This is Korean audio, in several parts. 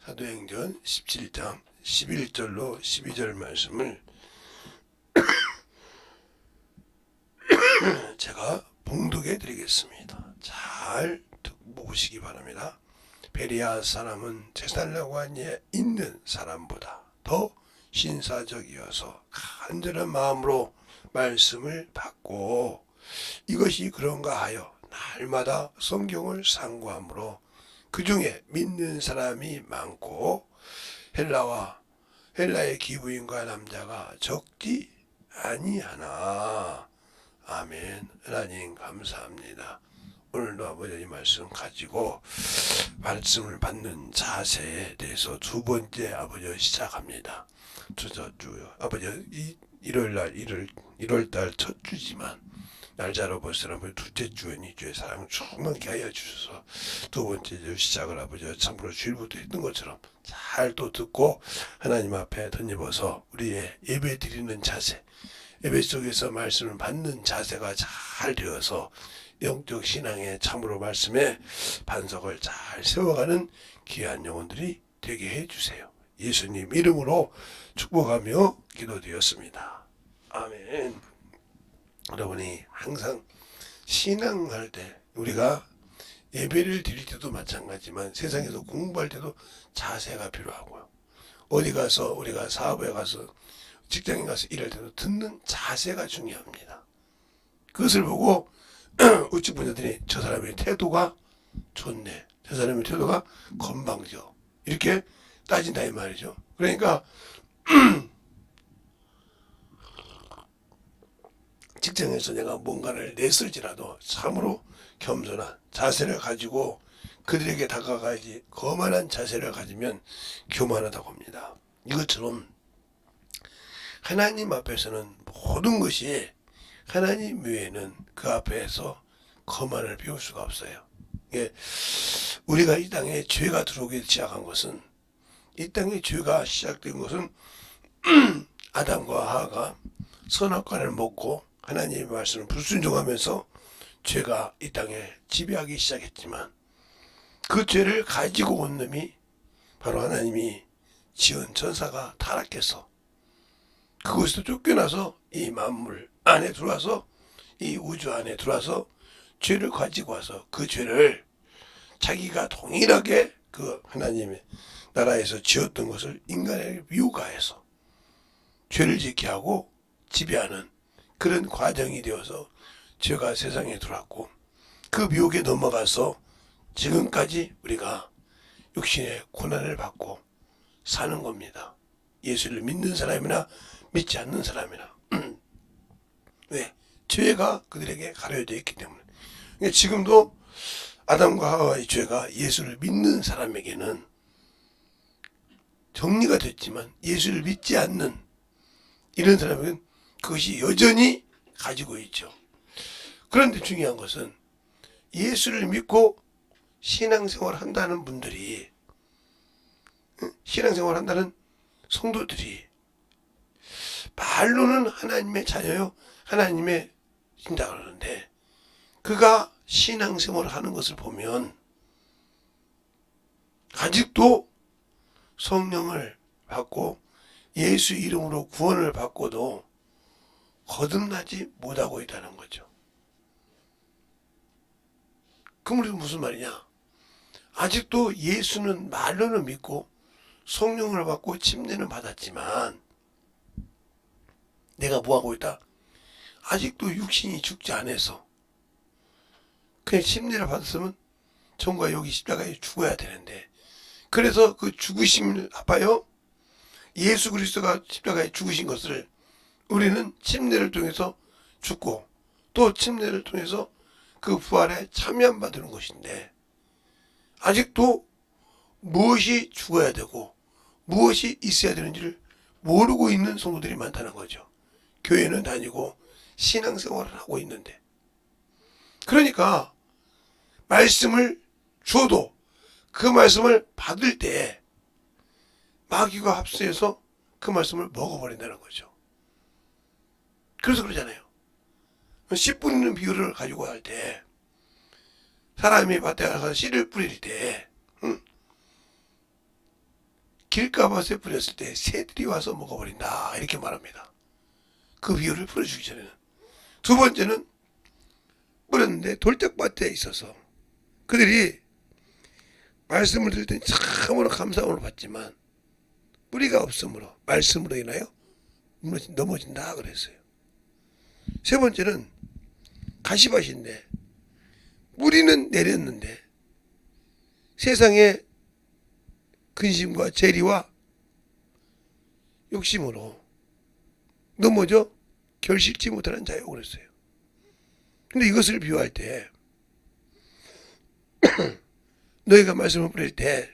사도행전 17장 11절로 12절 말씀을 제가 봉독해 드리겠습니다. 잘 듣고 보시기 바랍니다. 베리아 사람은 데살로니가에 있는 사람보다 더 신사적이어서 간절한 마음으로 말씀을 받고 이것이 그런가 하여 날마다 성경을 상고하므로 그 중에 믿는 사람이 많고 헬라의 기부인과 남자가 적지 아니하나. 아멘. 하나님 감사합니다. 오늘도 아버지 말씀 가지고 말씀을 받는 자세에 대해서 두 번째 아버지 시작합니다. 주요 아버지 일요일날 1월달 첫 주지만 날짜로 벌써는 둘째 주엔 이 주의 사랑을 충만케 하여 주셔서 두 번째 주 시작을 아버지 참으로 주일부터 했던 것처럼 잘 또 듣고 하나님 앞에 던져서 우리의 예배 드리는 자세, 예배 속에서 말씀을 받는 자세가 잘 되어서 영적 신앙의 참으로 말씀에 반석을 잘 세워가는 귀한 영혼들이 되게 해주세요. 예수님 이름으로 축복하며 기도드렸습니다. 아멘. 여러분이 항상 신앙할 때 우리가 예배를 드릴 때도 마찬가지지만 세상에서 공부할 때도 자세가 필요하고요. 어디 가서 우리가 사업에 가서 직장에 가서 일할 때도 듣는 자세가 중요합니다. 그것을 보고 우측 분들이 저 사람의 태도가 좋네, 저 사람의 태도가 건방져, 이렇게 따진다 이 말이죠. 그러니까 직장에서 내가 뭔가를 냈을지라도 참으로 겸손한 자세를 가지고 그들에게 다가가야지. 거만한 자세를 가지면 교만하다고 합니다. 이것처럼 하나님 앞에서는 모든 것이 하나님 외에는 그 앞에서 거만을 배울 수가 없어요. 우리가 이 땅에 죄가 들어오기 시작한 것은, 이 땅에 죄가 시작된 것은 아담과 하와가 선악과를 먹고 하나님의 말씀을 불순종하면서 죄가 이 땅에 지배하기 시작했지만, 그 죄를 가지고 온 놈이 바로 하나님이 지은 천사가 타락해서 그것에서 쫓겨나서 이 만물 안에 들어와서, 이 우주 안에 들어와서 죄를 가지고 와서 그 죄를 자기가 동일하게 그 하나님의 나라에서 지었던 것을 인간에게 미혹하여서 죄를 짓게 하고 지배하는 그런 과정이 되어서 죄가 세상에 들어왔고, 그 미혹에 넘어가서 지금까지 우리가 육신의 고난을 받고 사는 겁니다. 예수를 믿는 사람이나 믿지 않는 사람이나. 왜? 죄가 그들에게 가려져 있기 때문에. 지금도 아담과 하와의 죄가 예수를 믿는 사람에게는 정리가 됐지만 예수를 믿지 않는 이런 사람에게는 그것이 여전히 가지고 있죠. 그런데 중요한 것은 예수를 믿고 신앙생활 한다는 분들이, 신앙생활 한다는 성도들이 말로는 하나님의 자녀요, 하나님의 신자 그러는데, 그가 신앙생활을 하는 것을 보면 아직도 성령을 받고 예수 이름으로 구원을 받고도 거듭나지 못하고 있다는 거죠. 그 말은 무슨 말이냐? 아직도 예수는 말로는 믿고 성령을 받고 침례는 받았지만 내가 뭐하고 있다? 아직도 육신이 죽지 않아서. 그냥 침례를 받았으면 전과 여기 십자가에 죽어야 되는데, 그래서 그 죽으심을 아파요. 예수 그리스도가 십자가에 죽으신 것을 우리는 침례를 통해서 죽고 또 침례를 통해서 그 부활에 참여한 바 되는 것인데, 아직도 무엇이 죽어야 되고 무엇이 있어야 되는지를 모르고 있는 성도들이 많다는 거죠. 교회는 다니고 신앙생활을 하고 있는데. 그러니까 말씀을 줘도 그 말씀을 받을 때 마귀가 합세해서 그 말씀을 먹어버린다는 거죠. 그래서 그러잖아요. 씨 뿌리는 비유를 가지고 할 때, 사람이 밭에 가서 씨를 뿌릴 때 길가밭에 뿌렸을 때 새들이 와서 먹어버린다 이렇게 말합니다. 그 비유를 풀어주기 전에는. 두 번째는 뿌렸는데 돌짝밭에 있어서 그들이 말씀을 들을 때 참으로 감사함을 받지만 뿌리가 없으므로 말씀으로 인하여 넘어진다 그랬어요. 세 번째는 가시밭인데 뿌리는 내렸는데 세상의 근심과 재리와 욕심으로 넘어져 결실지 못하는 자요 그랬어요. 근데 이것을 비유할 때 너희가 말씀을 뿌릴 때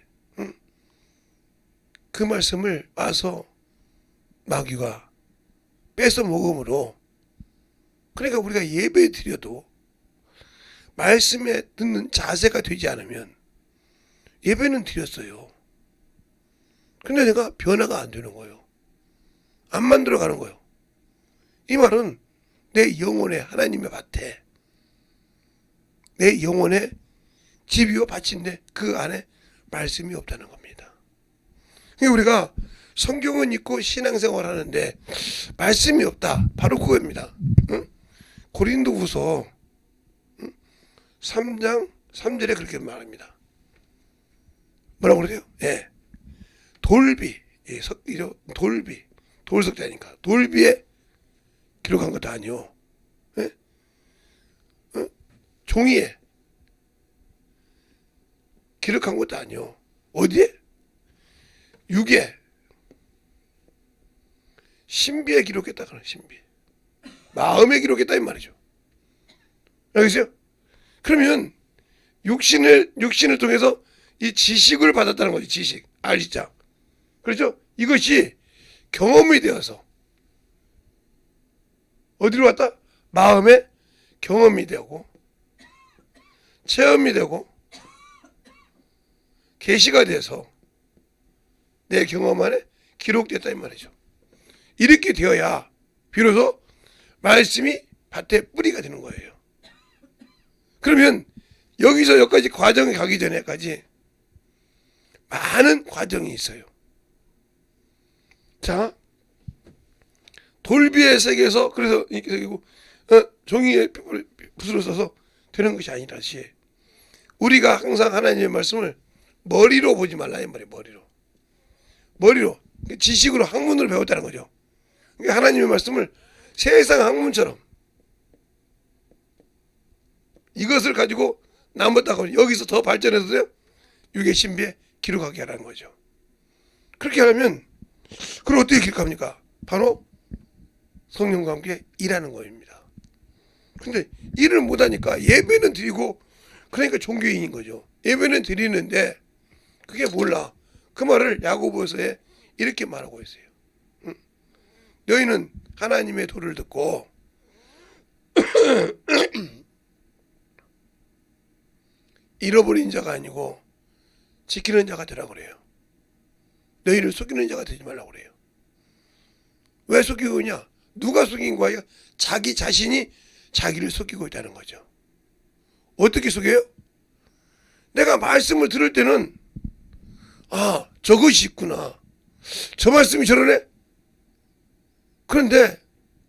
그 말씀을 와서 마귀가 뺏어 먹음으로, 그러니까 우리가 예배 드려도 말씀에 듣는 자세가 되지 않으면 예배는 드렸어요. 근데 내가 변화가 안 되는 거예요. 안 만들어가는 거예요. 이 말은 내 영혼의 하나님의 밭에, 내 영혼의 집이요 밭인데 그 안에 말씀이 없다는 겁니다. 그러니까 우리가 성경은 있고 신앙생활 하는데 말씀이 없다. 바로 그겁니다. 고린도후서 3장 3절에 그렇게 말합니다. 뭐라고 그래요? 예. 돌비, 돌비, 돌석자니까 돌비에 기록한 것도 아니요. 예? 종이에 기록한 것도 아니요. 어디에? 육에, 신비에 기록했다 그래. 신비, 마음에 기록했다 이 말이죠. 알겠어요? 그러면 육신을 통해서 이 지식을 받았다는 거지. 지식, 알지자. 그렇죠? 이것이 경험이 되어서 어디로 왔다? 마음에 경험이 되고 체험이 되고 계시가 돼서 내 경험 안에 기록됐다 이 말이죠. 이렇게 되어야 비로소 말씀이 밭에 뿌리가 되는 거예요. 그러면 여기서 여기까지 과정에 가기 전에까지 많은 과정이 있어요. 자, 돌비의 세계에서 그래서 이렇게 새기고 종이에 붓으로 써서 되는 것이 아니라시 우리가 항상 하나님의 말씀을 머리로 보지 말라 이 말이에요. 머리로 지식으로 학문으로 배웠다는 거죠. 그러니까 하나님의 말씀을 세상 학문처럼 이것을 가지고 남았다고 여기서 더 발전해서요 육의 신비에 기록하게 하라는 거죠. 그렇게 하면 그걸 어떻게 기록합니까? 바로 성령과 함께 일하는 거입니다. 근데 일을 못하니까 예배는 드리고 그러니까 종교인인 거죠. 예배는 드리는데 그게 몰라. 그 말을 야고보서에 이렇게 말하고 있어요. 너희는 하나님의 도를 듣고 잃어버린 자가 아니고 지키는 자가 되라고 그래요. 너희를 속이는 자가 되지 말라고 그래요. 왜 속이고 있냐? 누가 속인 거예요? 자기 자신이 자기를 속이고 있다는 거죠. 어떻게 속여요? 내가 말씀을 들을 때는 저것이 있구나. 저 말씀이 저러네. 그런데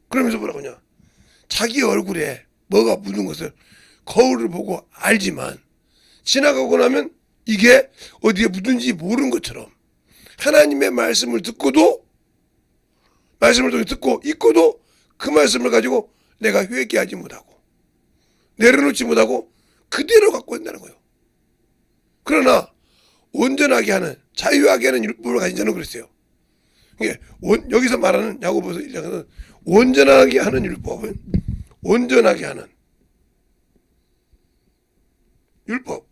그러면서 뭐라고 하냐? 자기 얼굴에 뭐가 묻은 것을 거울을 보고 알지만 지나가고 나면 이게 어디에 묻은지 모르는 것처럼 하나님의 말씀을 듣고도 말씀을 통해 듣고 있고도 그 말씀을 가지고 내가 회개하지 못하고 내려놓지 못하고 그대로 갖고 있다는 거예요. 그러나 온전하게 하는 자유하게 하는 율법을 가진 자는 그랬어요. 여기서 말하는 야고보서 1장에서는 온전하게 하는 율법은 온전하게 하는 율법,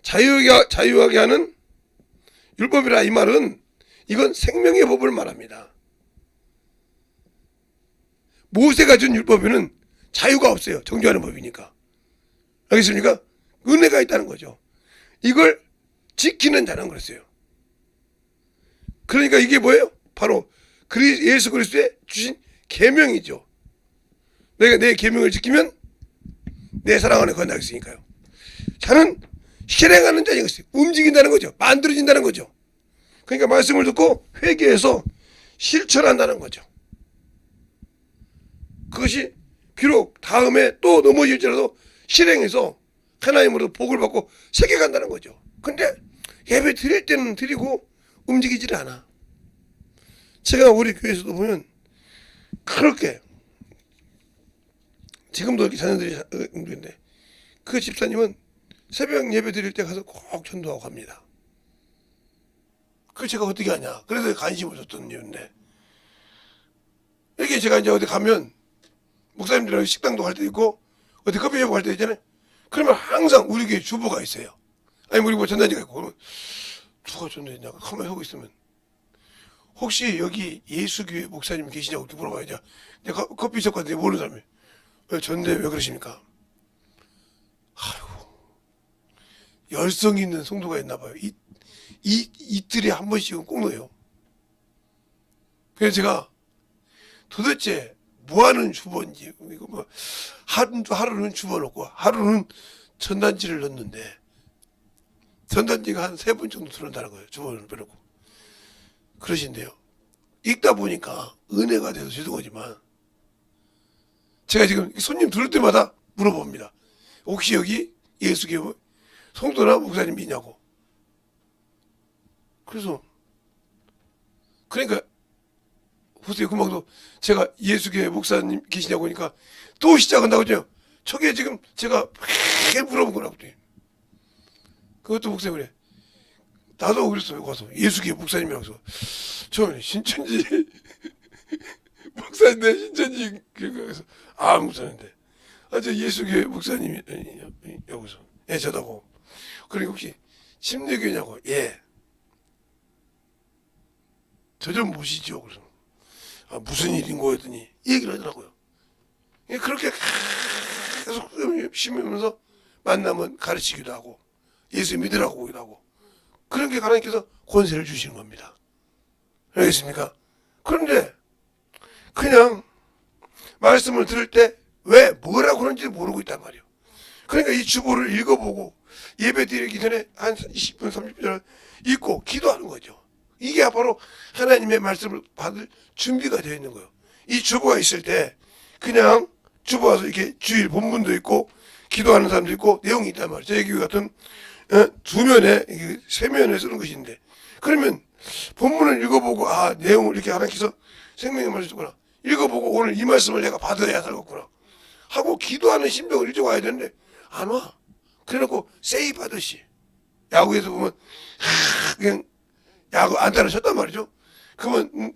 자유하게 하는 율법이라 이 말은 이건 생명의 법을 말합니다. 모세가 준 율법에는 자유가 없어요. 정죄하는 법이니까. 알겠습니까? 은혜가 있다는 거죠. 이걸 지키는 자는 그랬어요. 그러니까 이게 뭐예요? 바로 예수 그리스도의 주신 계명이죠. 내가 내 계명을 지키면 내 사랑 안에 거한다고 했으니까요. 자는 실행하는 자인 것이에요. 움직인다는 거죠. 만들어진다는 거죠. 그러니까 말씀을 듣고 회개해서 실천한다는 거죠. 그것이 비록 다음에 또 넘어질지라도 실행해서 하나님으로 복을 받고 새겨간다는 거죠. 근데 예배 드릴 때는 드리고 움직이질 않아. 제가 우리 교회에서도 보면 그렇게 지금도 이렇게 자녀들이 있는데 그 집사님은 새벽 예배 드릴 때 가서 꼭 전도하고 갑니다. 그 제가 어떻게 하냐. 그래서 관심을 줬던 이유인데 이렇게 제가 이제 어디 가면 목사님들이랑 식당도 갈 때 있고 어디 커피숍 갈 때 있잖아요. 그러면 항상 우리 교회 주보가 있어요. 아니 우리 뭐 전단지가 있고 그러면 누가 전도했냐고 가만히 하고 있으면 혹시 여기 예수교회 목사님 계시냐고 이렇게 물어봐야죠. 내가 커피숍 갔는데 모르는 사람이 왜 전대 왜 그러십니까? 아이고 열성 있는 성도가 있나 봐요. 이틀에 한 번씩은 꼭 넣어요. 그래서 제가 도대체 뭐 하는 주보인지 이거 뭐 하루는 주보 넣고 하루는 전단지를 넣는데 전단지가 한 3번 정도 들어온다는 거예요. 주보를 빼놓고 그러신데요. 읽다 보니까 은혜가 돼서 죄송하지만 제가 지금 손님 들을 때마다 물어봅니다. 혹시 여기 예수교회 성도나 목사님이 있냐고. 그래서 그러니까 보세요. 금방도 제가 예수교회 목사님 계시냐고 하니까 또 시작한다고 하죠. 저게 지금 제가 왜 물어본 거라고. 그것도 목사님 그래. 나도 그랬어요. 가서 예수교회 목사님이라고 해서 저 신천지 목사님 내 신천지 그래서 아 목사님인데 저 예수교회 목사님이 여기서 예 저다고. 그리고 혹시 침례교냐고 예. 저 좀 모시죠. 그래서 아, 무슨 일인고 했더니 얘기를 하더라고요. 그렇게 계속 심으면서 만나면 가르치기도 하고 예수 믿으라고 하기도 하고 그런 게 하나님께서 권세를 주시는 겁니다. 알겠습니까? 그런데 그냥 말씀을 들을 때 왜 뭐라고 그런지 모르고 있단 말이에요. 그러니까 이 주보를 읽어보고 예배 드리기 전에 한 20분 30분 전에 읽고 기도하는 거죠. 이게 바로 하나님의 말씀을 받을 준비가 되어 있는 거예요. 이 주보가 있을 때 그냥 주보가서 이렇게 주일 본문도 있고 기도하는 사람도 있고 내용이 있단 말이에요. 저희 교회 같은 2면에 3면에 쓰는 것인데 그러면 본문을 읽어보고 아 내용을 이렇게 하나님께서 생명의 말씀을 주구나 읽어보고 오늘 이 말씀을 내가 받아야 되겠구나 하고 기도하는 심정을 일찍 와야 되는데 안 와. 그래놓고 세이브 하듯이 야구에서 보면 그냥 야구 안타를 쳤단 말이죠. 그러면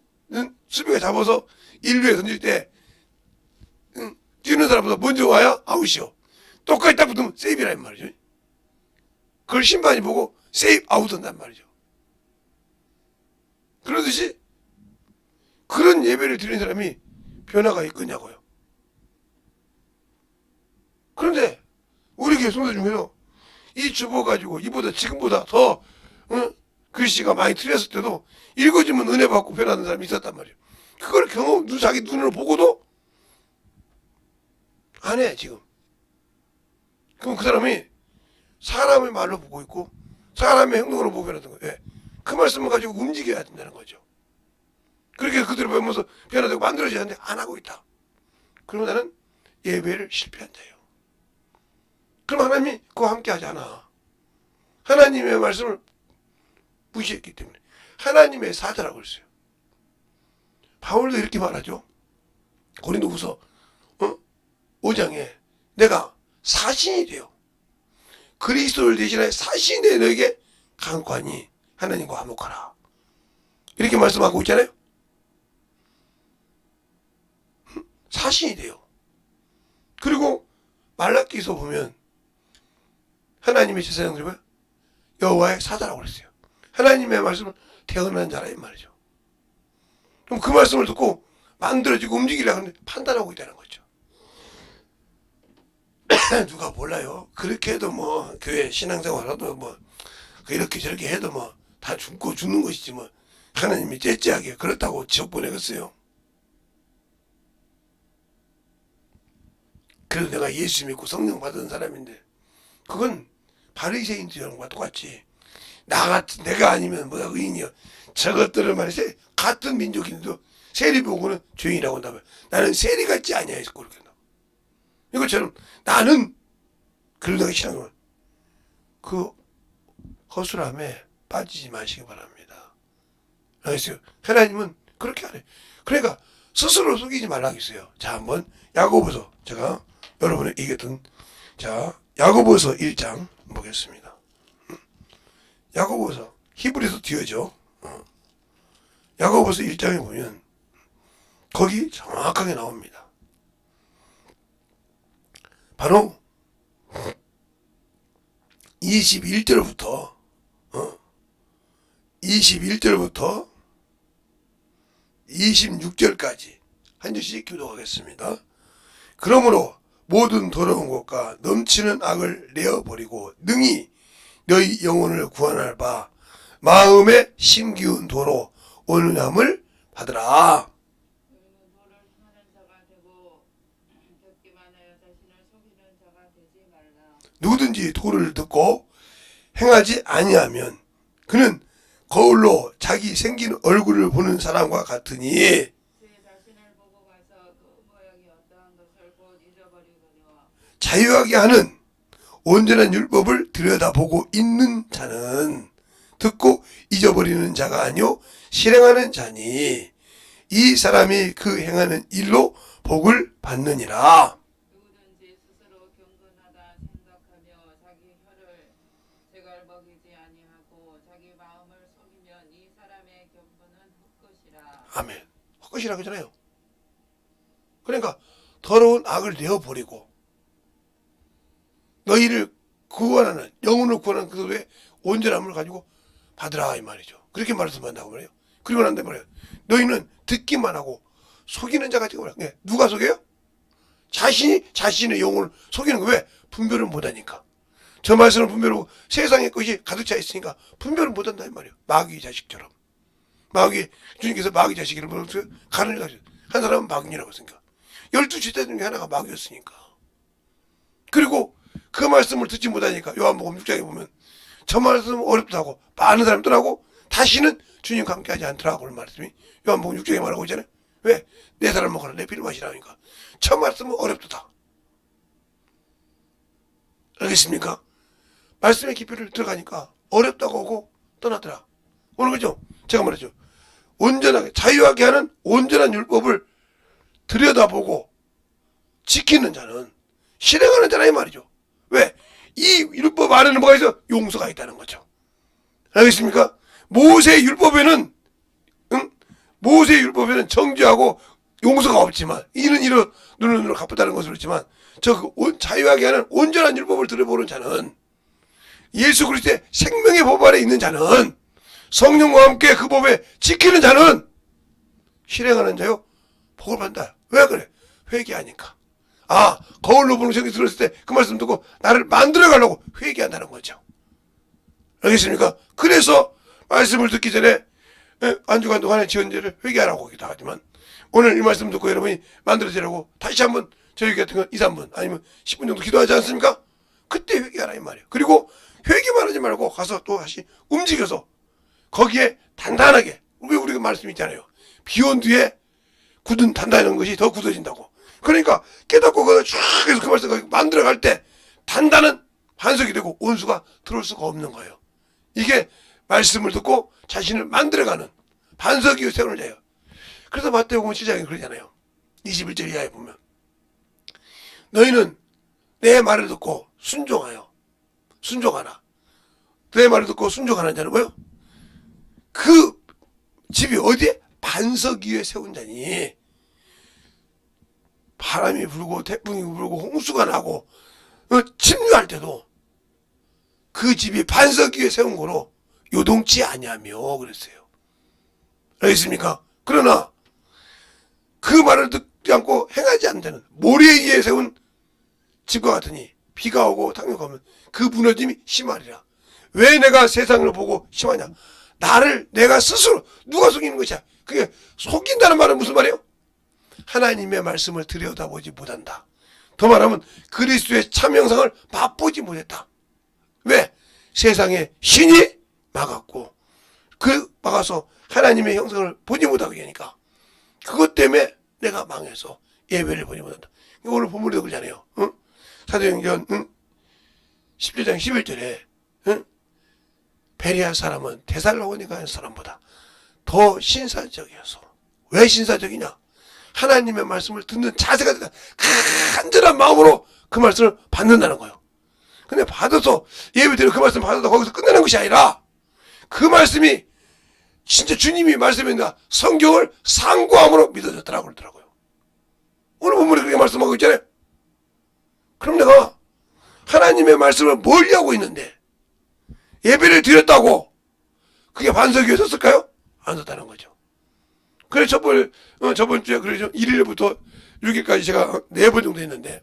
수비가 잡아서 1루에 던질 때 뛰는 사람보다 먼저 와야 아웃이요. 똑같이 딱 붙으면 세이브란 말이죠. 그걸 심판이 보고 세이브 아웃 한단 말이죠. 그러듯이 그런 예배를 드리는 사람이 변화가 있겠냐고요. 그런데 우리 교회 성도 중에서 이 주보 가지고 이보다 지금보다 더 글씨가 많이 틀렸을 때도 읽어주면 은혜 받고 변하는 사람이 있었단 말이에요. 그걸 자기 눈으로 보고도 안 해 지금. 그럼 그 사람이 사람의 말로 보고 있고 사람의 행동으로 보고 변하는 거예요. 예. 그 말씀을 가지고 움직여야 된다는 거죠. 그렇게 그대로 배우면서 변화되고 만들어져야 하는데 안 하고 있다. 그러면 나는 예배를 실패한다요. 그럼 하나님이 그와 함께 하지 않아. 하나님의 말씀을 무시했기 때문에 하나님의 사자라고 했어요. 바울도 이렇게 말하죠. 고린도후서 5장에 내가 사신이 돼요. 그리스도를 대신하여 사신이 되 너에게 간구하니 하나님과 화목하라. 이렇게 말씀하고 있잖아요. 사신이 돼요. 그리고 말라기서 보면 하나님의 제사장들이 뭐야? 여호와의 사자라고 그랬어요. 하나님의 말씀을 태어난 자라 이 말이죠. 그럼 그 말씀을 듣고 만들어지고 움직이려고 하는데 판단하고 있다는 거죠. 누가 몰라요. 그렇게 해도 뭐 교회 신앙생활 하도 뭐 이렇게 저렇게 해도 뭐 다 죽고 죽는 것이지 뭐 하나님이 째째하게 그렇다고 지옥 보내겠어요. 그래도 내가 예수 믿고 성령 받은 사람인데 그건 바리새인들과 똑같이 내가 아니면 뭐야 의인이요. 저것들을 말이지 같은 민족인데도 세리 보고는 죄인이라고 한다면 나는 세리 같지 아니야 해서 그렇게 한다. 이것처럼 나는 그러다가 신앙을 그 허술함에 빠지지 마시기 바랍니다. 알겠어요? 하나님은 그렇게 안 해. 그러니까 스스로 속이지 말라고 했어요. 자, 한번 야고보서 제가 여러분에게 얘기했던 자 야고보서 1장 보겠습니다. 야고보서 히브리서 뒤어죠. 야고보서 1장에 보면 거기 정확하게 나옵니다. 바로 21절부터 26절까지 한 절씩 교독하겠습니다. 그러므로 모든 더러운 것과 넘치는 악을 내어버리고 능히 너희 영혼을 구원할 바 마음에 심기운 도로 온유함을 받으라. 누구든지 도를 듣고 행하지 아니하면 그는 거울로 자기 생긴 얼굴을 보는 사람과 같으니 자유하게 하는 온전한 율법을 들여다보고 있는 자는 듣고 잊어버리는 자가 아니요 실행하는 자니 이 사람이 그 행하는 일로 복을 받느니라. 누구든지 스스로 경건하다 생각하며 자기 혀를 제갈 먹이지 아니하고 자기 마음을 속이면 이 사람의 경건은 헛것이라. 아멘. 헛것이라 그러잖아요. 그러니까 더러운 악을 내어버리고 너희를 구원하는 영혼을 구원하는 그 외에 온전함을 가지고 받으라 이 말이죠. 그렇게 말씀한다고 말해요. 그리고 난데 말이에요. 너희는 듣기만 하고 속이는 자가 지금 말이에요. 누가 속여요? 자신이 자신의 영혼을 속이는 거. 왜? 분별을 못하니까. 저 말씀을 분별하고 세상의 것이 가득 차 있으니까 분별을 못한다 이 말이에요. 마귀 자식처럼. 마귀 주님께서 마귀 자식이라고 불렀어요. 가는 자식. 한 사람은 마귀라고 했으니까. 12지대 중에 하나가 마귀였으니까. 그리고 그 말씀을 듣지 못하니까 요한복음 6장에 보면 저 말씀은 어렵다고 많은 사람 떠나고 다시는 주님과 함께하지 않더라고 그런 말씀이 요한복음 6장에 말하고 있잖아요. 왜? 내 사람 먹으라 내 피를 마시라니까. 저 말씀은 어렵다. 알겠습니까? 말씀의 깊이를 들어가니까 어렵다고 하고 떠나더라. 오늘 그죠? 제가 말했죠. 온전하게 자유하게 하는 온전한 율법을 들여다보고 지키는 자는 실행하는 자라 이 말이죠. 왜? 이 율법 안에는 뭐가 있어? 용서가 있다는 거죠. 알겠습니까? 모세의 율법에는 모세의 율법에는 정죄하고 용서가 없지만 이는 이로 눈으로 갚았다는 것을 그렇지만 저 자유하게 하는 온전한 율법을 들여보는 자는 예수 그리스도의 생명의 법 안에 있는 자는 성령과 함께 그 법에 지키는 자는 실행하는 자요 복을 받는다. 왜 그래? 회개하니까. 아, 거울로 보는 생각이 들었을 때 그 말씀 듣고 나를 만들어 가려고 회개한다는 거죠. 알겠습니까? 그래서 말씀을 듣기 전에 한 주간 동안의 지은 죄를 회개하라고 하기도 하지만 오늘 이 말씀 듣고 여러분이 만들어지라고 다시 한번 저희 같은 건 2, 3분 아니면 10분 정도 기도하지 않습니까? 그때 회개하라 이 말이에요. 그리고 회개만 하지 말고 가서 또 다시 움직여서 거기에 단단하게 우리가 말씀 있잖아요. 비온 뒤에 굳은 단단한 것이 더 굳어진다고. 그러니까 깨닫고 그걸 쫙 해서 그 말씀 만들어갈 때 단단한 반석이 되고 온수가 들어올 수가 없는 거예요. 이게 말씀을 듣고 자신을 만들어가는 반석이 세우는 자예요. 그래서 마태복음 7장에 그러잖아요. 21절 이하에 보면 너희는 내 말을 듣고 순종하라. 내 말을 듣고 순종하는 자는 뭐예요? 그 집이 어디에? 반석 위에 세운 자니 바람이 불고 태풍이 불고 홍수가 나고 침류할 때도 그 집이 반석 위에 세운 거로 요동치 아니하며 그랬어요. 알겠습니까? 그러나 그 말을 듣지 않고 행하지 않는 자는 모래 위에 세운 집과 같으니 비가 오고 탕류가 오면 그 무너짐이 심하리라. 왜 내가 세상을 보고 심하냐? 나를 내가 스스로 누가 속이는 것이야. 그게 속인다는 말은 무슨 말이에요? 하나님의 말씀을 들여다보지 못한다. 더 말하면 그리스도의 참 형상을 맛보지 못했다. 왜? 세상에 신이 막았고 막아서 하나님의 형상을 보지 못하게 하니까 그것 때문에 내가 망해서 예배를 보지 못한다. 오늘 본문에도 그러잖아요. 응? 사도행전 17장 11절에 응? 베레아 사람은 데살로니가 사람보다 더 신사적이어서 왜 신사적이냐? 하나님의 말씀을 듣는 자세가 된다. 간절한 마음으로 그 말씀을 받는다는 거예요. 근데 받아서 예배드리고 그 말씀 받아서 거기서 끝내는 것이 아니라 그 말씀이 진짜 주님이 말씀했나 성경을 상고함으로 믿어졌더라고 그러더라고요. 오늘 본문에 그렇게 말씀하고 있잖아요. 그럼 내가 하나님의 말씀을 멀리하고 있는데 예배를 드렸다고 그게 반석이 섰을까요? 안 섰다는 거죠. 그래서 저번 주에 그래서 1일부터 6일까지 제가 4번 정도 했는데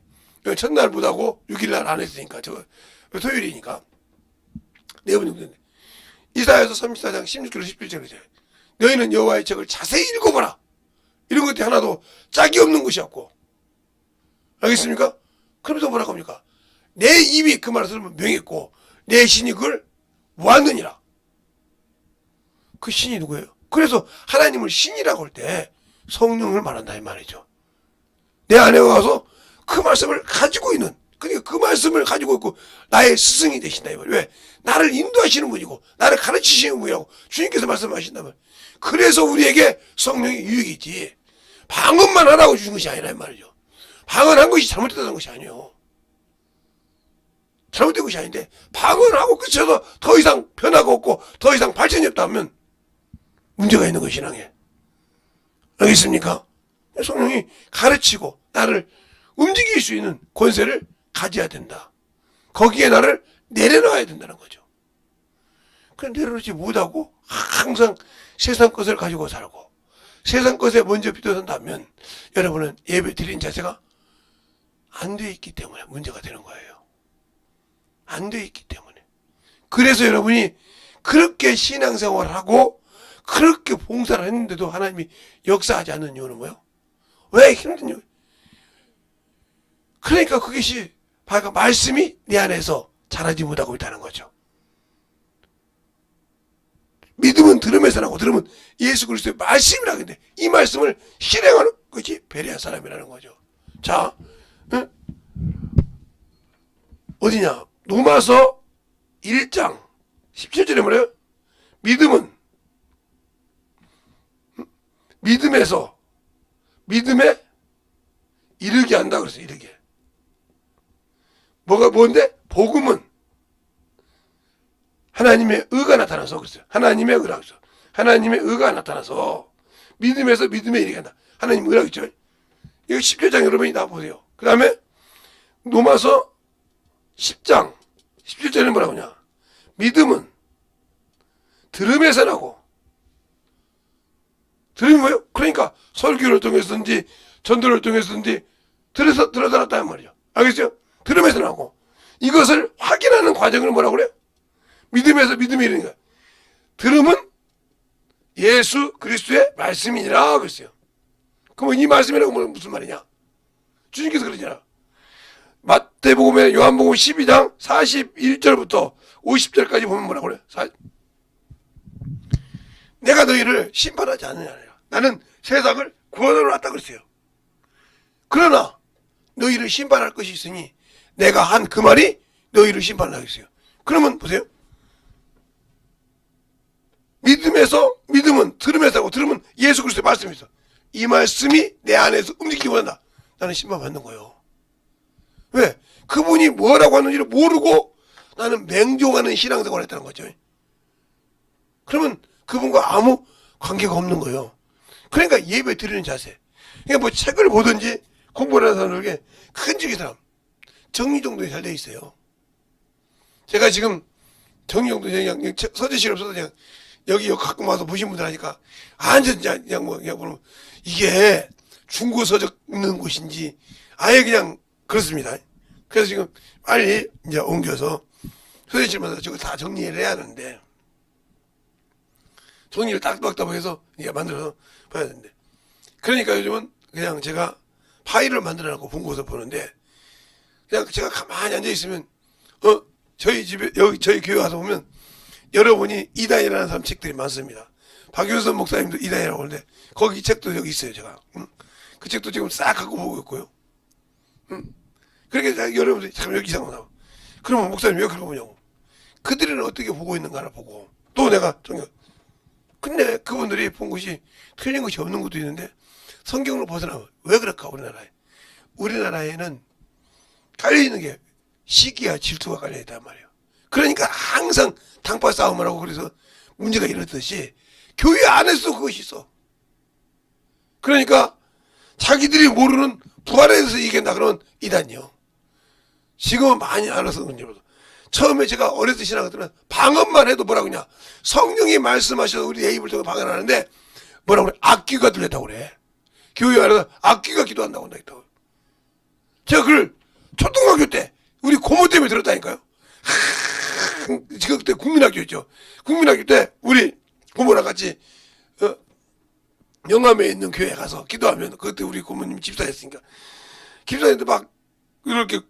첫날 못하고 6일날 안 했으니까 토요일이니까 4번 정도 했는데 이사야서 34장 16절 17절에 그러죠. 너희는 여호와의 책을 자세히 읽어보라. 이런 것들이 하나도 짝이 없는 것이었고 알겠습니까? 그러면서 뭐라고 합니까? 내 입이 그 말을 들으면 명했고 내 신이 그걸 모았느니라. 그 신이 누구예요? 그래서 하나님을 신이라고 할 때 성령을 말한다 이 말이죠. 내 안에 와서 그 말씀을 가지고 있는 그러니까 그 말씀을 가지고 있고 나의 스승이 되신다 이 말이에요. 왜? 나를 인도하시는 분이고 나를 가르치시는 분이라고 주님께서 말씀하신다면 그래서 우리에게 성령이 유익이지 방언만 하라고 주신 것이 아니라 이 말이죠. 방언한 것이 잘못됐다는 것이 아니에요. 잘못된 것이 아닌데 방언하고 끝쳐서 더 이상 변화가 없고 더 이상 발전이 없다면 문제가 있는 것이 신앙에. 알겠습니까? 성령이 가르치고 나를 움직일 수 있는 권세를 가져야 된다. 거기에 나를 내려놔야 된다는 거죠. 그럼 내려놓지 못하고 항상 세상 것을 가지고 살고 세상 것에 먼저 비춰선다면 여러분은 예배 드린 자세가 안 돼 있기 때문에 문제가 되는 거예요. 안 돼 있기 때문에. 그래서 여러분이 그렇게 신앙생활을 하고 그렇게 봉사를 했는데도 하나님이 역사하지 않는 이유는 뭐예요? 왜 힘든 이유? 그러니까 그것이 바로 말씀이 내 안에서 자라지 못하고 있다는 거죠. 믿음은 들음에서 나고 들음은 예수 그리스도의 말씀이라고 하는데 이 말씀을 실행하는 것이 베레아 사람이라는 거죠. 자, 응? 어디냐? 로마서 1장 17절에 뭐래요? 믿음은 믿음에서 믿음에 이르게 한다 그랬어요. 이르게. 뭔데? 복음은 하나님의 의가 나타나서 그랬어요. 하나님의 의라고 했어요. 하나님의 의가 나타나서 믿음에서 믿음에 이르게 한다. 하나님 의라고 했죠. 이거 10장 여러분이 다 보세요. 그 다음에 로마서 10장 17절에 뭐라고 하냐? 믿음은 들음에서 나고 들음이 뭐예요? 그러니까 설교를 통해서든지 전도를 통해서든지 들어들었다는 말이죠. 알겠어요? 들음에서 나고 이것을 확인하는 과정을 뭐라고 그래요? 믿음에서 믿음이 이르니까 들음은 예수 그리스도의 말씀이니라 그랬어요. 그러면 이 말씀이라고 무슨 말이냐? 주님께서 그러잖아. 마태복음에 요한복음 12장 41절부터 50절까지 보면 뭐라고 그래요? 내가 너희를 심판하지 않느냐. 나는 세상을 구원하러 왔다 그랬어요. 그러나 너희를 심판할 것이 있으니 내가 한 그 말이 너희를 심판하겠어요. 그러면 보세요. 믿음에서 믿음은 들음에서 하고 들음은 예수 그리스도의 말씀이 있어. 이 말씀이 내 안에서 움직이기 원한다. 나는 심판받는 거예요. 왜? 그분이 뭐라고 하는지를 모르고 나는 맹종하는 신앙생활을 했다는 거죠. 그러면 그분과 아무 관계가 없는 거예요. 그러니까 예배 드리는 자세. 그러니까 뭐 책을 보든지 공부를 하는 사람들에게 큰 적인 사람 정리정돈이 잘 돼 있어요. 제가 지금 정리정돈이 그냥 서재실 없어서 그냥 여기 가끔 와서 보신 분들 하니까 완전 그냥 그냥 이게 중고 서적 있는 곳인지 아예 그냥 그렇습니다. 그래서 지금 빨리 이제 옮겨서 서재실마다 저거 다 정리를 해야 하는데 정리를 딱딱딱해서 이게 만들어서 봐야 되는데 그러니까 요즘은 그냥 제가 파일을 만들어놓고 본고서 보는데 그냥 제가 가만히 앉아 있으면 저희 집에 여기 저희 교회 와서 보면 여러분이 이단이라는 사람 책들이 많습니다. 박효선 목사님도 이단이라고 하는데 거기 책도 여기 있어요. 제가 그 책도 지금 싹 갖고 보고 있고요. 그러니까 여러분들이 참 여기 이상하다. 그러면 목사님 왜 그러고 보냐고. 그들은 어떻게 보고 있는가를 보고 또 내가 근데 그분들이 본 것이 틀린 것이 없는 것도 있는데 성경으로 벗어나면 왜 그럴까. 우리나라에는 깔려있는 게 시기와 질투가 깔려있단 말이에요. 그러니까 항상 당파 싸움을 하고 그래서 문제가 일어났듯이 교회 안에서도 그것이 있어. 그러니까 자기들이 모르는 부활에 대해서 얘기한다 그러면 이단이요. 지금은 많이 알아서 그런지 모르겠어. 처음에 제가 어렸을 때 신앙할 때는 방언만 해도 뭐라고 그냐. 성령이 말씀하셔서 우리 내 입을 통해 방언하는데 뭐라고 그래. 악귀가 들렸다고 그래. 교회 안에서 악귀가 기도한다고 한다고. 제가 그걸 초등학교 때 우리 고모 때문에 들었다니까요. 제가 그때 국민학교였죠. 국민학교 때 우리 고모랑 같이 영암에 있는 교회 가서 기도하면 그때 우리 고모님 집사였으니까 집사님들 막 이렇게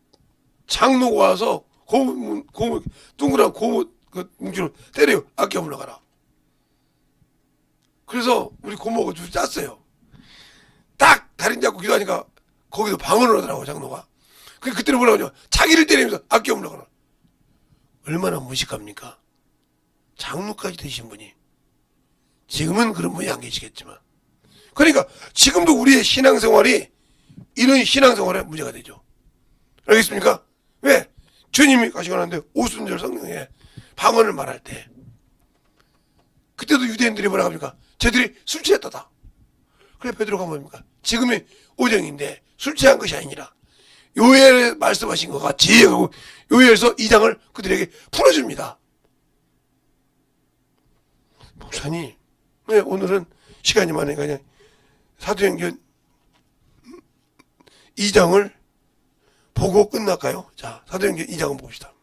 장로가 와서 고모 둥그란 고모 그 뭉치로 때려요. 악기 물러가라. 그래서 우리 고모가 좀 짰어요. 딱 다리 잡고 기도하니까 거기도 방언을 하더라고 장로가. 그때는 뭐라고 하냐. 자기를 때리면서 악기 물러가라. 얼마나 무식합니까? 장로까지 되신 분이. 지금은 그런 분이 안 계시겠지만. 그러니까 지금도 우리의 신앙생활이 이런 신앙생활에 문제가 되죠. 알겠습니까? 왜? 주님이 가시고 나는데 오순절 성령에 방언을 말할 때 그때도 유대인들이 뭐라고 합니까? 쟤들이 술 취했다다. 그래 베드로가 뭡니까? 지금이 오정인데 술 취한 것이 아니라 요엘에 말씀하신 것 같이 요엘서 2장을 그들에게 풀어줍니다. 목사님, 네, 오늘은 시간이 많으니까 그냥 사도행전 2장을 보고 끝날까요? 자, 사도행전 2장을 봅시다.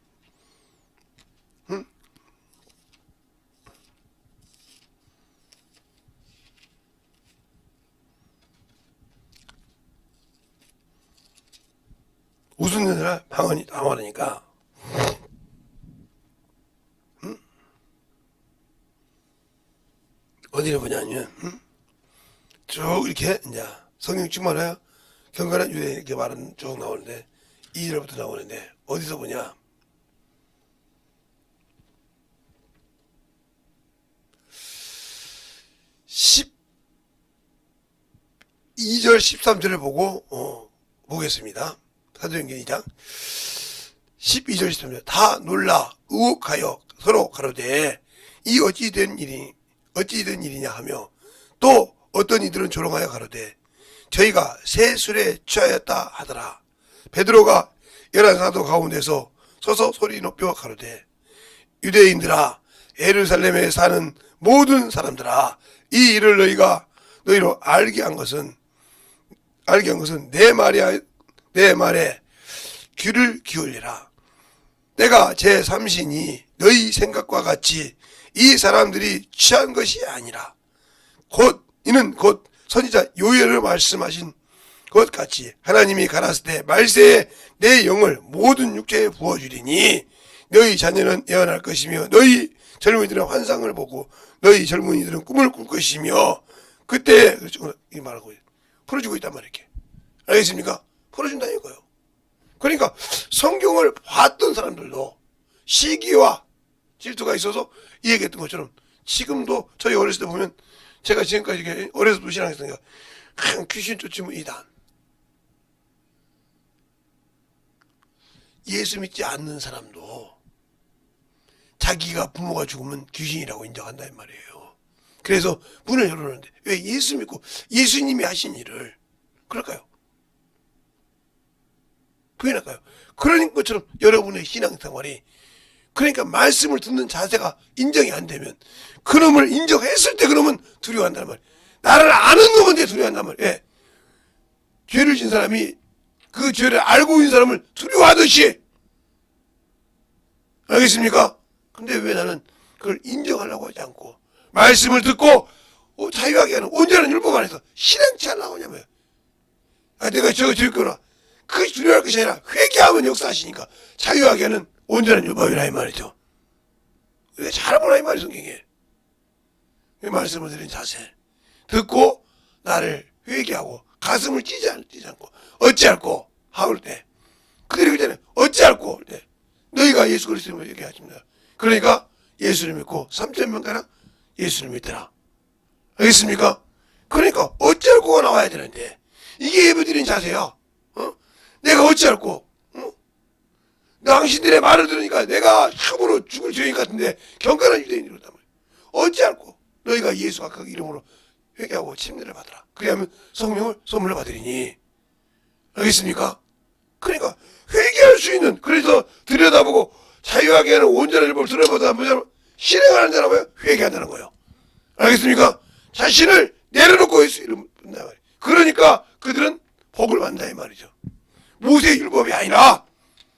웃으느라 방언이 다 많으니까. 어디를 보냐면, 쭉 이렇게, 이제, 성령 충만하여 경건한 유대 이렇게 말은 쭉 나오는데, 2절부터 나오는데, 어디서 보냐? (12절) (13절을) 보고 보겠습니다. 사도행전 2장 12절 13절 다 놀라 의혹하여 서로 가로되 이 어찌 된 일이냐 하며 또 어떤 이들은 조롱하여 가로되 저희가 새 술에 취하였다 하더라. 베드로가 11사도 가운데서 서서 소리 높여 가로되 유대인들아 예루살렘에 사는 모든 사람들아 이 일을 너희로 알게 한 것은 내 말에 귀를 기울이라. 내가 제3신이 너희 생각과 같이 이 사람들이 취한 것이 아니라 이는 곧 선지자 요엘을 말씀하신 것 같이 하나님이 가라사대 때 말세에 내 영을 모든 육체에 부어주리니 너희 자녀는 예언할 것이며 너희 젊은이들은 환상을 보고 너희 젊은이들은 꿈을 꿀 것이며 그때 이 말하고 풀어주고 있단 말이에요. 알겠습니까? 풀어준다니까요. 그러니까 성경을 봤던 사람들도 시기와 질투가 있어서 이 얘기했던 것처럼 지금도 저희 어렸을 때 보면 제가 지금까지 어려서 도 신앙했으니까 귀신 쫓으면 이단. 예수 믿지 않는 사람도 자기가 부모가 죽으면 귀신이라고 인정한다는 말이에요. 그래서 문을 열어놓는데 왜 예수 믿고 예수님이 하신 일을 그럴까요? 부인할까요? 그런 것처럼 여러분의 신앙생활이 그러니까 말씀을 듣는 자세가 인정이 안 되면 그놈을 인정했을 때 그놈은 두려워한다는 말이에요. 나를 아는 놈한테 두려워한단 말이에요. 예. 죄를 진 사람이 그 죄를 알고 있는 사람을 두려워하듯이 알겠습니까? 근데 왜 나는 그걸 인정하려고 하지 않고 말씀을 듣고 자유하게 하는 온전한 율법 안에서 실행치 하려고 하냐고요. 내가 저거 들거나 그 두려워할 것이 아니라 회개하면 역사하시니까 자유하게 하는 온전한 율법이라 이 말이죠. 잘 보라 이 말이 성경에. 이 말씀을 드린 자세. 듣고 나를 회개하고 가슴을 찢지 않고 어찌할꼬 하올 때 그들이 그전에 어찌할꼬 할 때 너희가 예수 그리스도를 얘기하십니다. 그러니까 예수를 믿고 3,000명가량 예수를 믿더라. 알겠습니까? 그러니까 어찌할꼬가 나와야 되는데 이게 예배드린 자세야. 내가 어찌할꼬 당신들의 말을 들으니까 내가 참으로 죽을 죄인 같은데 경건한 유대인이 그렇단 말이야. 어찌할꼬 너희가 예수가 그 이름으로 회개하고 침례를 받으라. 그리하면 성령을 선물로 받으리니. 알겠습니까? 그러니까 회개할 수 있는, 그래서 들여다보고 자유하게 하는 온전한 율법을 들여다보자 실행하는 자라고 회개한다는 거예요. 알겠습니까? 자신을 내려놓고 예수 이름을 본다 말이에요. 그러니까 그들은 복을 받는다 이 말이죠. 모세의 율법이 아니라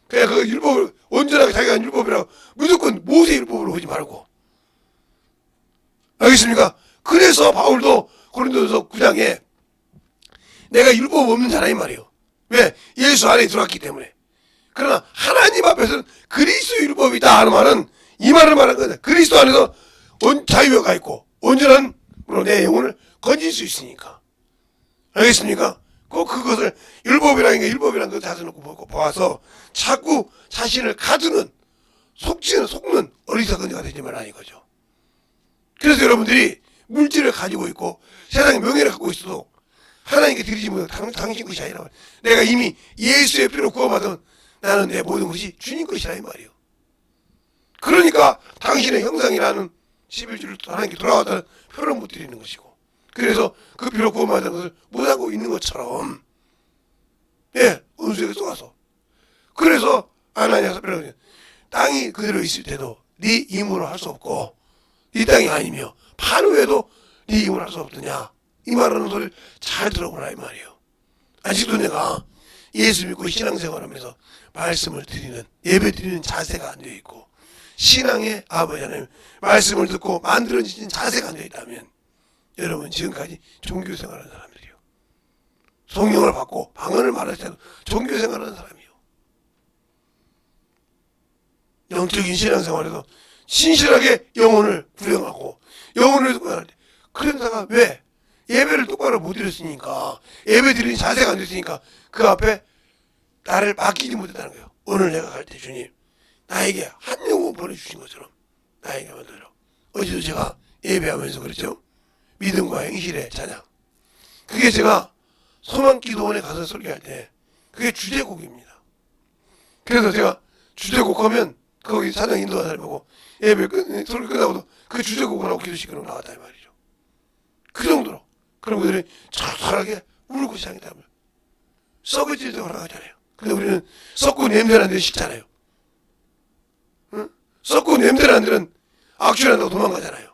그냥 그 율법을 온전하게 자기가 한 율법이라고 무조건 모세의 율법으로 오지 말고. 알겠습니까? 그래서 바울도 고린도서 9장에 내가 율법 없는 자라 이 말이에요. 왜? 예수 안에 들어왔기 때문에. 그러나 하나님 앞에서는 그리스도 율법이다 하는 말은 이 말을 말하는 거다. 그리스도 안에서 자유가 있고 온전한 내 영혼을 건질 수 있으니까. 알겠습니까? 꼭 그것을 율법이라는 걸 다시 놓고 보고 봐서 자꾸 자신을 가두는 속는 어리석은 자가 되지 말라는 거죠. 그래서 여러분들이 물질을 가지고 있고 세상에 명예를 갖고 있어도 하나님께 드리지 못하고 당신 것이 아니라 내가 이미 예수의 피로 구원받은 나는 내 모든 것이 주님 것이라 이 말이에요. 그러니까 당신의 형상이라는 11주를 하나님께 돌아왔다는 표를 못 드리는 것이고, 그래서 그 피로 구원받은 것을 못하고 있는 것처럼 원수에게 쏘아서 그래서 아나니아 삽비라는 땅이 그대로 있을 때도 네 힘으로 할 수 없고 네 땅이 아니며 판후에도 네 힘으로 할 수 없더냐 이 말하는 소리를 잘 들어보라 이 말이에요. 아직도 내가 예수 믿고 신앙생활하면서 말씀을 드리는 예배 드리는 자세가 안 되어 있고 신앙의 아버지 하나님 말씀을 듣고 만들어지신 자세가 안 되어 있다면 여러분 지금까지 종교생활하는 사람들이에요. 성령을 받고 방언을 말할 때도 종교생활하는 사람이에요. 영적인 신앙생활에서 신실하게 영혼을 구령하고 영혼을 구원할 때 그런 자가 왜? 예배를 똑바로 못 드렸으니까 예배 드리는 자세가 안 됐으니까 그 앞에 나를 맡기지 못했다는 거예요. 오늘 내가 갈 때 주님 나에게 한 영혼 보내주신 것처럼 나에게 만들어. 어제도 제가 예배하면서 그랬죠. 믿음과 행실의 찬양. 그게 제가 소망기도원에 가서 설교할 때 그게 주제곡입니다. 그래서 제가 주제곡 하면 거기 찬양 인도하는 사람이 보고 예배 설교 끝나고도 그 주제곡을 하고 기도시키러 나왔다 이 말이죠. 그 정도로. 그럼 그들이 철저하게 울고 시작했다면 썩어지려고 하잖아요. 근데 우리는 썩고 냄새나는 데를 싫잖아요. 응? 썩고 냄새나는 데는 악취난다고 도망가잖아요.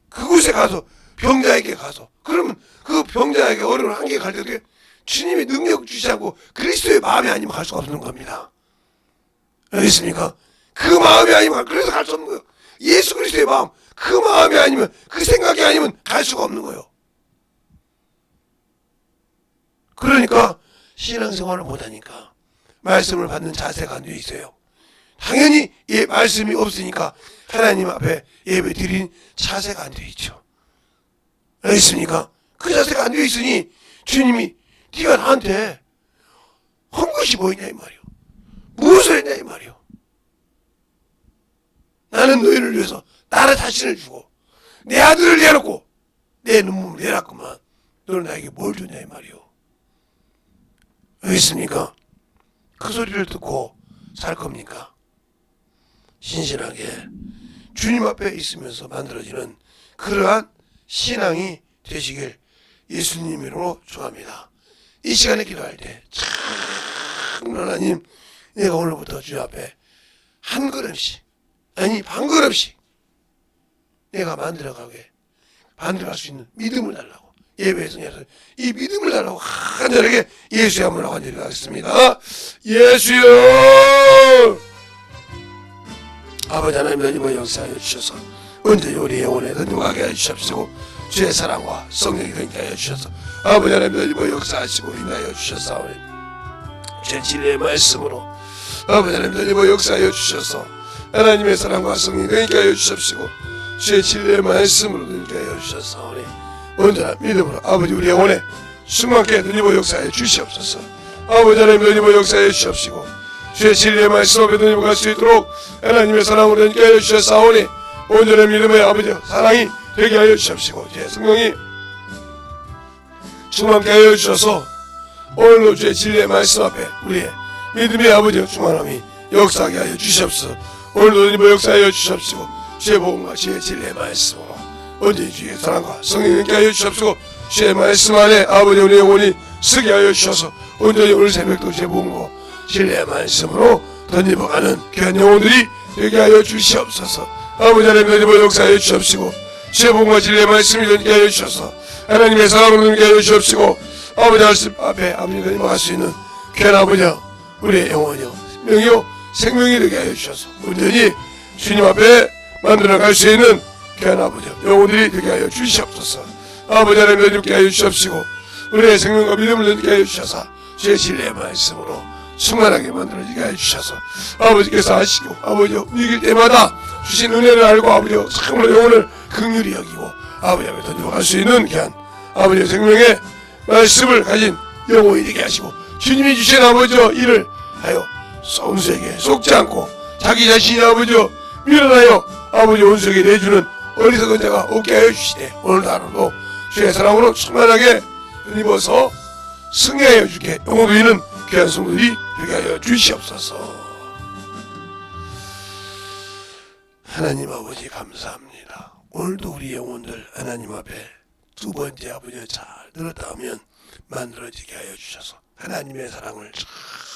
그곳에 가서 병자에게 가서 그러면 그 병자에게 어려운 한계에 갈 때도 주님의 능력 주시지 않고 그리스도의 마음이 아니면 갈 수가 없는 겁니다. 알겠습니까? 그 마음이 아니면 그래서 갈 수 없는 거예요. 예수 그리스도의 마음 그 마음이 아니면 그 생각이 아니면 갈 수가 없는 거예요. 그러니까 신앙생활을 못하니까 말씀을 받는 자세가 안 되어 있어요. 당연히 말씀이 없으니까 하나님 앞에 예배 드린 자세가 안 되어 있죠. 알겠습니까? 그 자세가 안 되어 있으니 주님이 네가 나한테 한 것이 뭐였냐 이 말이요. 무엇을 했냐 이 말이요. 나는 너희를 위해서 나를 자신을 주고 내 아들을 내놓고 내 눈물을 내놨구만. 너는 나에게 뭘 줬냐 이 말이요. 알겠습니까? 그 소리를 듣고 살 겁니까? 신실하게 주님 앞에 있으면서 만들어지는 그러한 신앙이 되시길 예수님 이름으로 축원합니다. 이 시간에 기도할 때 참 하나님 내가 오늘부터 주님 앞에 한 걸음씩 아니 반 걸음씩 내가 만들어갈 수 있는 믿음을 달라고 예배에서 이 믿음을 달라고 간절하게 예수의 한번 간절히 하겠습니다. 예수여 아버지 하나님 이번 역사하여 주셔서 언제 우리 영혼에 든든하게 해주시옵시고 주의 사랑과 성령이 든든하게 하여 주셔서 아버지 하나님 이번 역사하시고 인하여 주셔서 주의 진리의 말씀으로 아버지 하나님 이번 역사하여 주셔서 하나님의 사랑과 성령이 되게 하여 주십시고 주의 진리의 말씀으로 되게 하여 주셨사오니 온전한 믿음으로 아버지 우리 영혼에 충만케 누리고 역사해 주시옵소서. 아버지 하나님 누리고 역사해 주십시고 주의 진리의 말씀 앞에 누리고 갈 수 있도록 하나님의 사랑으로 되게 하여 주셨사오니 온전한 믿음의 아버지 사랑이 되게 하여 주십시고 주의 성령이 충만케 하여 주셔서 오늘도 주의 진리의 말씀 앞에 우리의 믿음의 아버지 충만함이 역사하게 하여 주시옵소서. 오늘도 주님 역사하여 주시옵시고 주의 복음과 주의 진리의 말씀으로 언제든지 주의 사랑과 성령이 함께 하여 주시옵시고 주의 말씀 안에 아버지 우리 영혼이 쓰게 하여 주셔서 온전히 오늘 새벽도 주의 복음과 진리의 말씀으로 던집어가는 귀한 영혼들이 되게 하여 주시옵소서. 아버지 하나님 던집어 역사하여 주시옵시고 주의 복음과 진리의 말씀이 되게 하여 주셔서 하나님의 사랑으로 되게 하여 주시옵시고 아버지 말씀 앞에 아버지가 임할 수 있는 귀한 아버지 우리의 영혼이요 명이요 생명이 되게 하여 주셔서 온전히 주님 앞에 만들어갈 수 있는 귀한 아버지 영혼들이 되게 하여 주시옵소서. 아버지 하나님 되게 하여 주시옵시고 우리의 생명과 믿음을 되게 하여 주셔서 주의 진리의 말씀으로 충만하게 만들어지게 하여 주셔서 아버지께서 하시고 아버지 움직일 때마다 주신 은혜를 알고 아버지 참으로 영혼을 긍휼히 여기고 아버지 앞에 던져갈 수 있는 귀한 아버지의 생명의 말씀을 가진 영혼이 되게 하시고 주님이 주신 아버지 일을 하여 온수에게 속지 않고 자기 자신이 아버지 밀어나여 아버지 온수에게 내주는 어리석은 자가 없게 하여 주시되 오늘 하루도 주의 사랑으로 충만하게 입어서 승리하여 주게 영혼도 있는 귀한 성도들이 되게 하여 주시옵소서. 하나님 아버지 감사합니다. 오늘도 우리 영혼들 하나님 앞에 두 번째 아버지 잘 들었다 하면 만들어지게 하여 주셔서 하나님의 사랑을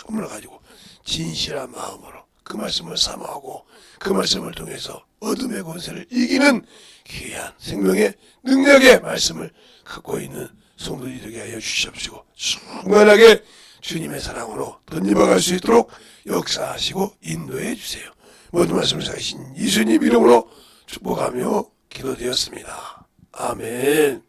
처음으로 가지고 진실한 마음으로 그 말씀을 사모하고 그 말씀을 통해서 어둠의 권세를 이기는 귀한 생명의 능력의 말씀을 갖고 있는 성도들이 되게 하여 주시옵시고 충만하게 주님의 사랑으로 던져갈 수 있도록 역사하시고 인도해 주세요. 모든 말씀을 사신 예수님 이름으로 축복하며 기도되었습니다. 아멘.